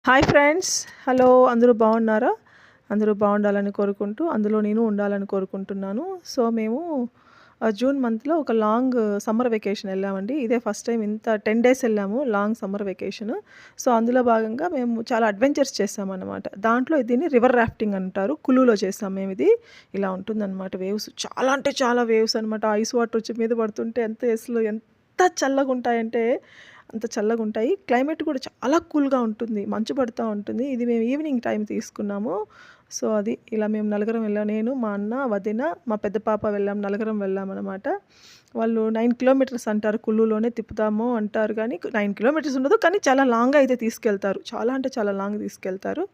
Hi friends. Hello. అందరూ బాగున్నారా? అందరూ బాగుండాలని కోరుకుంటూ, అందులో నేను ఉండాలని కోరుకుంటున్నాను. సో, మేము జూన్ మంత్‌లో ఒక లాంగ్ సమ్మర్ వెకేషన్ ఎళ్ళామండి. ఇదే ఫస్ట్ టైమ్ ఇంత 10 డేస్ ఎళ్ళాము లాంగ్ సమ్మర్ వెకేషన్. సో, అందులో భాగంగా మేము చాలా అడ్వెంచర్స్ చేశామనమాట. దాంట్లో దీన్ని రివర్ రాఫ్టింగ్ అంటారు. కులులో చేసాం మేమిది. ఇలా ఉంటుందనమాట వేవ్స్. చాలా అంటే చాలా వేవ్స్ అనమాట. ఐస్ వాటర్ వచ్చి మీద పడుతుంటే ఎంత చల్లగుంటాయంటే అంత చల్లగుంటాయి. క్లైమేట్ కూడా చాలా కూల్‌గా ఉంటుంది. మంచు పడతా ఉంటుంది. ఇది మేము ఈవినింగ్ టైమ్ తీసుకున్నాము. సో, అది ఇలా మేము నలుగురం వెళ్ళాం. నేను, మా అన్న, వదిన, మా పెద్ద పాప వెళ్ళాం. నలుగురం వెళ్ళామనమాట. వాళ్ళు 9 కిలోమీటర్స్ అంటారు. కుల్లులోనే తిప్పుతాము అంటారు గానీ 9 కిలోమీటర్స్ ఉండదు. కానీ చాలా లాంగ్‌గా అయితే తీసుకెళ్తారు. చాలా అంటే చాలా లాంగ్ తీసుకెళ్తారు.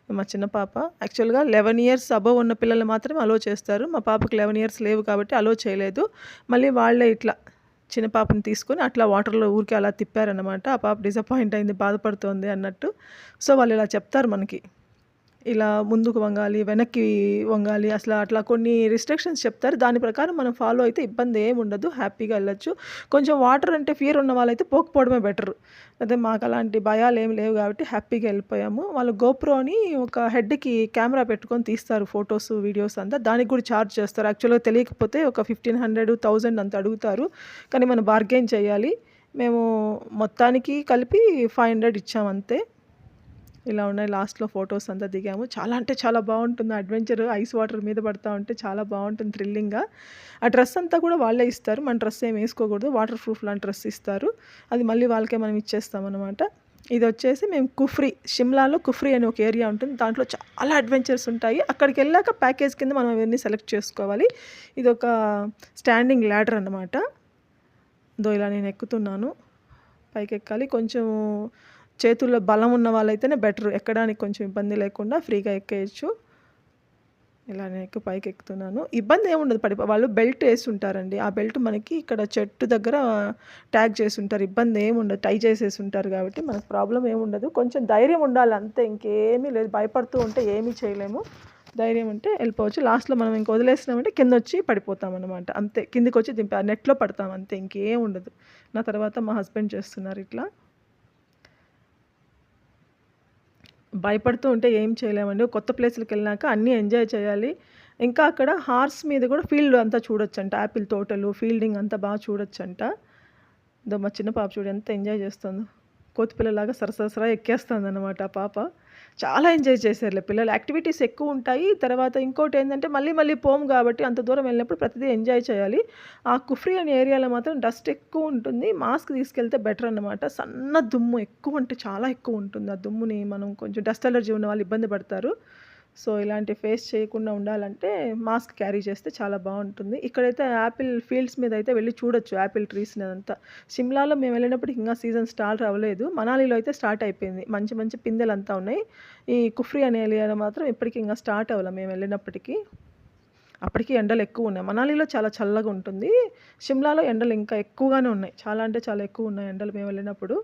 మా చిన్న పాప యాక్చువల్‌గా 11 ఇయర్స్ అబోవ్ ఉన్న పిల్లల్ని మాత్రమే అలో చేస్తారు. మా పాపకి 11 ఇయర్స్ లేవు కాబట్టి అలో చేయలేదు. మళ్ళీ వాళ్ళే ఇట్లా చిన్న పాపని తీసుకొని అట్లా వాటర్‌లో ఊరికే అలా తిప్పారనమాట. ఆ పాప డిసప్పాయింట్ అయింది, బాధపడుతోంది అన్నట్టు. సో, వాళ్ళిలా చెప్తారు మనకి. ఇలా ముందుకు వంగాలి, వెనక్కి వంగాలి. అట్లా కొన్ని రిస్ట్రిక్షన్స్ చెప్తారు. దాని ప్రకారం మనం ఫాలో అయితే ఇబ్బందేముండదు. హ్యాపీగా ఎళ్ళొచ్చు. కొంచెం వాటర్ అంటే ఫియర్ ఉన్న వాళ్ళైతే పోకపోవడమే బెటరు. అదే మాకలాంటి భయాలేమి లేవు గాబట్టి హ్యాపీగా ఎళ్ళిపోయాము. వాళ్ళు గోప్రో అని ఒక హెడ్‌కి కెమెరా పెట్టుకొని తీస్తారు ఫోటోస్, వీడియోస్ అంతా. దానికి గూడా చార్జ్ చేస్తారు. యాక్చువల్‌గా తెలియకపోతే ఒక 1500, 1000 అంత అడుగుతారు. కానీ మనం బార్గెయిన్ చేయాలి. మేము మొత్తానికి కలిపి 500 ఇచ్చామంతే. ఇలా ఉన్నాయి. లాస్ట్‌లో ఫోటోస్ అంతా దిగాము. చాలా అంటే చాలా బావుంటుంది అడ్వెంచర్. ఐస్ వాటర్ మీద పడతా ఉంటే చాలా బావుంటుంది థ్రిల్లింగ్‌గా. ఆ డ్రెస్ అంతా కూడా వాళ్ళే ఇస్తారు. మన డ్రెస్ ఏమి ఏసుకోకూడదు. వాటర్ ప్రూఫ్ లాంటి డ్రెస్ ఇస్తారు. అది మళ్ళీ వాళ్ళకే మనం ఇచ్చేస్తామనమాట. ఇదొచ్చేసి మేము కుఫ్రీ, షిమ్లాలో కుఫ్రీ అనే ఒక ఏరియా ఉంటుంది. దాంట్లో చాలా అడ్వెంచర్స్ ఉంటాయి. అక్కడికెళ్ళాక ప్యాకేజ్ కింద మనం అవన్నీ సెలెక్ట్ చేసుకోవాలి. ఇదొక స్టాండింగ్ ల్యాడర్ అన్నమాట. ఇలా నేను ఎక్కుతున్నాను. పైకెక్కాలి. కొంచెం చేతుల్లో బలం ఉన్న వాళ్ళైతేనే బెటరు. ఎక్కడానికి కొంచెం ఇబ్బంది లేకుండా ఫ్రీగా ఎక్కేయొచ్చు. ఇలా నేను పైకెక్కుతున్నాను. ఇబ్బందేముండదు వాళ్ళు బెల్ట్ యేసుంటారండి. ఆ బెల్ట్ మనకి ఇక్కడ చెట్టు దగ్గర ట్యాగ్ చేసుంటారు. ఇబ్బందేముండదు. టై చేసేసుంటారు గాబట్టి మనకు ప్రాబ్లమ్ ఏముండదు. కొంచెం ధైర్యం ఉండాలి అంతే. ఇంకేమీ లేదు. భయపడుతూ ఉంటే ఏమీ చేయలేము. ధైర్యం ఉంటే వెళ్ళిపోవచ్చు. లాస్ట్‌లో మనం ఇంక వదిలేసినామంటే కిందొచ్చి పడిపోతామనమాట. అంతే. కిందకొచ్చి నెట్‌లో పడతాం అంతే. ఇంకేం ఉండదు. నా తర్వాత మా హస్బెండ్ చేస్తున్నారు ఇట్లా. భయపడుతూ ఉంటే ఏం చేయలేమండి. కొత్త ప్లేసులకెళ్ళినాక అన్నీ ఎంజాయ్ చేయాలి. ఇంకా అక్కడ హార్స్ మీద గూడా ఫీల్డ్ అంతా చూడొచ్చంట. యాపిల్ తోటలు, ఫీల్డింగ్ అంతా చూడొచ్చంట. మా చిన్న పాప చూడు ఎంత ఎంజాయ్ చేస్తుందో. కోతిపిల్లలాగా సరసరసరా ఎక్కేస్తుందనమాట ఆ పాప. చాలా ఎంజాయ్ చేశారులే పిల్లలు. యాక్టివిటీస్ ఎక్కువుంటాయి. తర్వాత ఇంకోటేందంటే మళ్ళీ మళ్ళీ పోము గాబట్టి అంత దూరం వెళ్ళినప్పుడు ప్రతిదీ ఎంజాయ్ చేయాలి. ఆ కుఫ్రీ అనే ఏరియాలో మాత్రం డస్ట్ ఎక్కువుంటుంది. మాస్క్ తీసుకెళ్తే బెటరనమాట. సన్న దుమ్ము ఎక్కువంటే చాలా ఎక్కువుంటుంది. ఆ దుమ్ముని మనం కొంచెం డస్ట్ అలర్జీ ఉన్న వాళ్ళు ఇబ్బంది పడతారు. సో, ఇలాంటి ఫేస్ చేయకుండా ఉండాలంటే మాస్క్ క్యారీ చేస్తే చాలా బావుంటుంది. ఇక్కడైతే యాపిల్ ఫీల్డ్స్ మీదయితే వెళ్లి చూడొచ్చు యాపిల్ ట్రీస్‌ని అదంతా. షిమ్లాలో మేము వెళ్ళినప్పటికి ఇంకా సీజన్ స్టార్ట్ అవ్వలేదు. మనాలిలో అయితే స్టార్ట్ అయిపోయింది. మంచి మంచి పిందెలంతా ఉన్నాయి. ఈ కుఫ్రీ అనే ఏరియాలో మాత్రం ఇప్పటికి ఇంగా స్టార్ట్ అవ్వలే మేము వెళ్ళినప్పటికి. అప్పటికి ఎండలెక్కువున్నాయి. మనాలిలో చాలా చల్లగుంటుంది. షిమ్లాలో ఎండలు ఇంకా ఎక్కువగానే ఉన్నాయి. చాలా అంటే చాలా ఎక్కువున్నాయి ఎండలు మేము వెళ్ళినప్పుడు.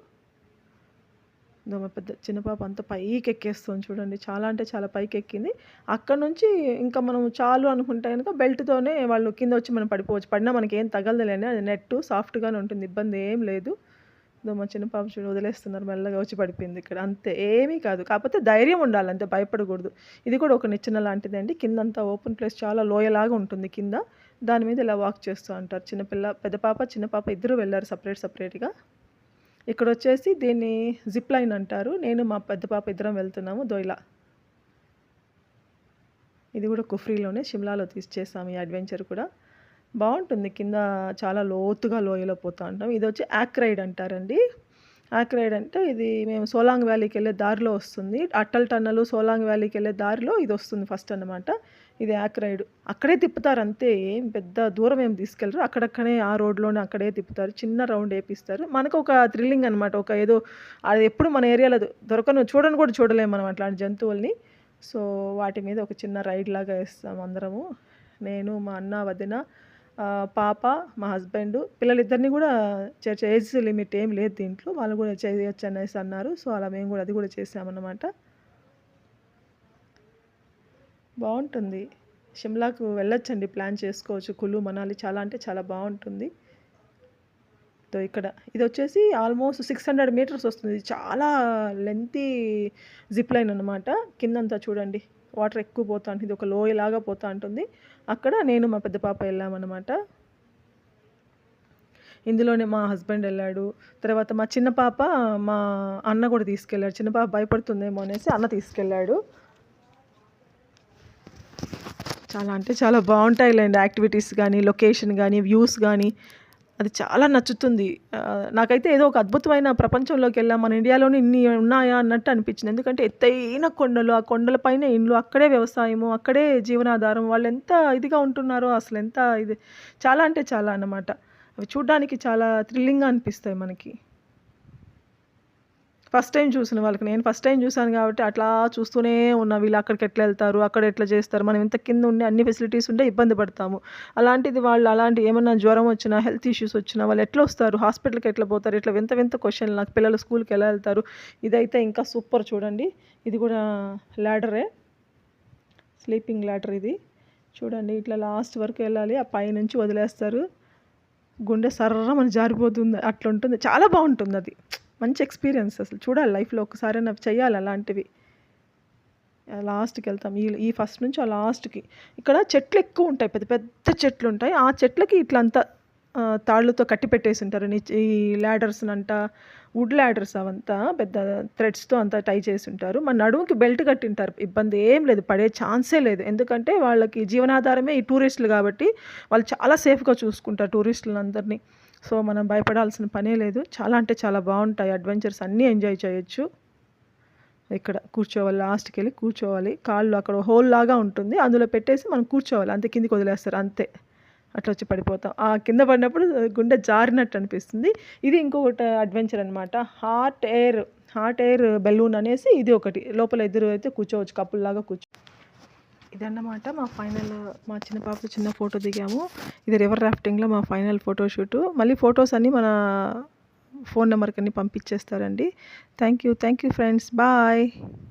మా చిన్న పాప అంత పైకెక్కేస్తుంది చూడండి. చాలా అంటే చాలా పైకెక్కింది. అక్కడి నుంచి ఇంకా మనం చాలు అనుకుంటే గనక బెల్ట్‌తోనే వాళ్ళు కిందొచ్చి మనం పడిపోవచ్చు. పడినా మనకేం తగలదులేండి. అది నెట్టు సాఫ్ట్‌గానే ఉంటుంది. ఇబ్బందేం లేదు. మా చిన్న పాప చూడు వదిలేస్తున్నారు. మెల్లగా వచ్చి పడిపోయింది ఇక్కడ. అంతే ఏమీ కాదు. కాకపోతే ధైర్యం ఉండాలి అంతే భయపడకూడదు. ఇది కూడా ఒక నిచ్చెన లాంటిదండి. కిందంతా ఓపెన్ ప్లేస్ చాలా లోయలాగా ఉంటుంది కింద. దాని మీద ఇలా వాక్ చేస్తూ ఉంటారు. పెద్ద పాప, చిన్న పాప ఇద్దరు వెళ్లారు సెపరేట్‌గా. ఇక్కడొచ్చేసి దీన్ని జిప్ లైన్ అంటారు. నేను మా పెద్ద పాప ఇద్దరం వెళ్తున్నాము. ఇలా ఇది గూడా కుఫ్రీలోనే షిమ్లాలో చేసాము ఈ అడ్వెంచర్ కూడా. బావుంటుంది. కింద చాలా లోతుగా లోయలో పోతా ఉంటాం. ఇదొచ్చి యాక్ రైడ్ అంటారండి. యాక్ రైడ్ అంటే ఇది మేము సోలాంగ్ వ్యాలీకెళ్ళే దారిలో వస్తుంది. అటల్ టన్నలు, సోలాంగ్ వ్యాలీకెళ్ళే దారిలో ఇదొస్తుంది ఫస్ట్ అన్నమాట. ఇది యాక్ రైడ్. అక్కడే తిప్పుతారు అంతే. ఏం పెద్ద దూరం ఏం తీసుకెళ్లరు. అక్కడక్కడే ఆ రోడ్‌లోనే అక్కడే తిప్పుతారు. చిన్న రౌండ్ ఏపిస్తారు. మనకొక థ్రిల్లింగ్ అనమాట. ఒక ఏదో అది ఎప్పుడు మన ఏరియాలో చూడను కూడా చూడలేము మనం అట్లాంటి జంతువుల్ని. సో, వాటి మీద ఒక చిన్న రైడ్ లాగా ఏస్తాం అందరము. నేను, మా అన్న, వదిన, పాప, మా హస్బెండు పిల్లలిద్దరిని గూడా ఏజ్ లిమిట్ ఏం లేదు దీంట్లో. వాళ్ళు గూడా చేయొచ్చనేసి అన్నారు. సో, అలా మేము గూడా అది గూడా చేసామన్నమాట. బావుంటుంది. షిమ్లాకు వెళ్ళొచ్చండి. ప్లాన్ చేసుకోవచ్చు. కులు, మనాలి చాలా అంటే చాలా బావుంటుంది. ఇదో ఇక్కడ ఇది వచ్చేసి ఆల్మోస్ట్ 600 మీటర్స్ వస్తుంది. ఇది చాలా లెంతీ జిప్ లైన్ అనమాట. కిందంతా చూడండి వాటర్ ఎక్కువ పోతా ఉంటుంది. ఇది ఒక లోయలాగా పోతా ఉంటుంది. అక్కడ నేను మా పెద్ద పాప వెళ్ళామన్నమాట. ఇందులోనే మా హస్బెండ్ వెళ్ళాడు. తర్వాత మా చిన్న పాప మా అన్న కూడా తీసుకెళ్ళాడు. చిన్న పాప భయపడుతుందేమో అనేసి అన్న తీసుకెళ్ళాడు. చాలా అంటే చాలా బాగుంటాయిలేండి యాక్టివిటీస్ కానీ, లొకేషన్ కానీ, వ్యూస్ కానీ అది చాలా నచ్చుతుంది. నాకైతే ఏదో ఒక అద్భుతమైన ప్రపంచంలోకి వెళ్ళాం. మన ఇండియాలోనే ఇన్ని ఉన్నాయా అన్నట్టు అనిపించింది. ఎందుకంటే ఎత్తైన కొండలు, ఆ కొండల పైన ఇండ్లు, అక్కడే వ్యవసాయము, అక్కడే జీవనాధారం. వాళ్ళు ఎంత ఇదిగా ఉంటున్నారో అసలు ఎంత ఇది చాలా అంటే చాలా అన్నమాట. అవి చూడ్డానికి చాలా థ్రిల్లింగ్‌గా అనిపిస్తాయి మనకి. ఫస్ట్ టైమ్ చూసిన వాళ్ళకి నేను ఫస్ట్ టైమ్ చూసాను కాబట్టి అట్లా చూస్తూనే ఉన్నా. వీళ్ళు అక్కడికి ఎట్లా వెళ్తారు, అక్కడ ఎట్లా చేస్తారు, మనం ఇంత కింద ఉండి అన్ని ఫెసిలిటీస్ ఉంటే ఇబ్బంది పడతాము. అలాంటిది వాళ్ళు అలాంటి ఏమన్నా జ్వరం వచ్చినా, హెల్త్ ఇష్యూస్ వచ్చినా వాళ్ళు ఎట్లా వస్తారు, హాస్పిటల్కి ఎట్లా పోతారు, ఇట్లా వింత వింత క్వశ్చన్లు. నాకు పిల్లలు స్కూల్కి ఎలా వెళ్తారు. ఇదైతే ఇంకా సూపర్ చూడండి. ఇది కూడా ల్యాడరే, స్లీపింగ్ ల్యాడర్ ఇది. చూడండి ఇట్లా లాస్ట్ వరకు వెళ్ళాలి. ఆ పైనుంచి వదిలేస్తారు. గుండె సర్రమని జారిపోతుంది అట్లా ఉంటుంది. చాలా బాగుంటుంది అది. మంచి ఎక్స్పీరియన్స్ అసలు చూడాలి లైఫ్లో ఒక్కసారైనా చెయ్యాలి అలాంటివి. లాస్ట్కి వెళ్తాం ఈ ఫస్ట్ నుంచి ఆ లాస్ట్కి. ఇక్కడ చెట్లు ఎక్కువ ఉంటాయి, పెద్ద పెద్ద చెట్లు ఉంటాయి. ఆ చెట్లకి ఇట్లా అంతా తాళ్ళతో కట్టి పెట్టేసి ఉంటారు. ఈ ల్యాడర్స్ అంట వుడ్ ల్యాడర్స్ అవంతా పెద్ద థ్రెడ్స్తో అంతా టై చేసి ఉంటారు. మన నడుముకి బెల్ట్ కట్టింటారు. ఇబ్బంది ఏం లేదు, పడే ఛాన్సే లేదు. ఎందుకంటే వాళ్ళకి జీవనాధారమే ఈ టూరిస్టులు కాబట్టి వాళ్ళు చాలా సేఫ్గా చూసుకుంటారు టూరిస్టులందరినీ. సో మనం భయపడాల్సిన పనే లేదు. చాలా అంటే చాలా బాగుంటాయి అడ్వెంచర్స్, అన్నీ ఎంజాయ్ చేయొచ్చు. ఇక్కడ కూర్చోవాలి, లాస్ట్కి వెళ్ళి కూర్చోవాలి. కాళ్ళు అక్కడ హోల్ లాగా ఉంటుంది, అందులో పెట్టేసి మనం కూర్చోవాలి. అంతే, కిందికి వదిలేస్తారు అంతే. అట్లా వచ్చి పడిపోతాం. ఆ కింద పడినప్పుడు గుండె జారినట్టు అనిపిస్తుంది. ఇది ఇంకొకటి అడ్వెంచర్ అనమాట. హాట్ ఎయిర్ బెలూన్ అనేసి ఇది ఒకటి. లోపల ఇద్దరు అయితే కూర్చోవచ్చు, కప్పుల్లాగా ఇదన్నమాట మా చిన్న పాపతో చిన్న ఫోటో దిగాము. ఇది రివర్ రాఫ్టింగ్లో మా ఫైనల్ ఫోటోషూటు. మళ్ళీ ఫొటోస్ అన్నీ మన ఫోన్ నెంబర్కి అన్నీ పంపించేస్తారండి. Thank you friends, bye.